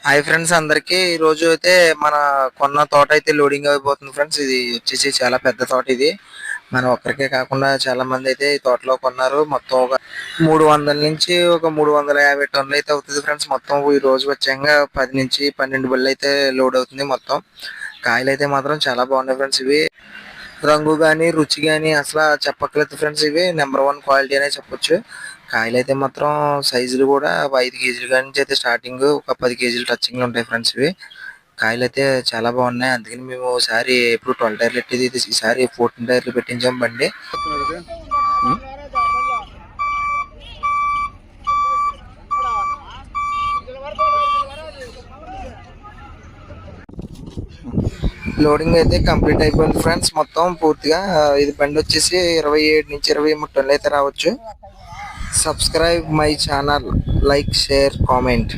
Hi friends అందరికి ఈ రోజు అయితే మన కొన్న తోట అయితే లోడింగ్ అయిపోతుంది ఫ్రెండ్స్. ఇది వచ్చేసి చాలా పెద్ద తోట. ఇది మన ఒక్కరికే కాకుండా చాలా మంది అయితే ఈ తోటలో కొన్నారు. మొత్తం ఒక 300 నుంచి ఒక 350 టన్నులు అయితే అవుతుంది ఫ్రెండ్స్. మొత్తం ఈ రోజు వచ్చాక 10 నుంచి 12 బళ్ళు అయితే లోడ్ అవుతుంది. మొత్తం కాయలు అయితే మాత్రం చాలా బాగున్నాయి ఫ్రెండ్స్. ఇవి రంగు కానీ రుచి కానీ అసలు చెప్పట్లేదు ఫ్రెండ్స్. ఇవి నెంబర్ 1 క్వాలిటీ అనే చెప్పొచ్చు. కాయలు అయితే మాత్రం సైజులు కూడా 5 కేజీల కాడి నుంచి అయితే స్టార్టింగ్ ఒక 10 కేజీలు టచింగ్ ఉంటాయి ఫ్రెండ్స్. ఇవి కాయలు అయితే చాలా బాగున్నాయి. అందుకని మేము ఈసారి ఎప్పుడు 12 టైర్లు పెట్టేది, ఈసారి 14 టైర్లు పెట్టించాం బండి. లోడింగ్ అయితే కంప్లీట్ అయిపోయింది ఫ్రెండ్స్. మొత్తం పూర్తిగా ఇది బండి వచ్చేసి 27 నుంచి 23 టన్నులు అయితే రావచ్చు. Subscribe my channel, like, share, comment.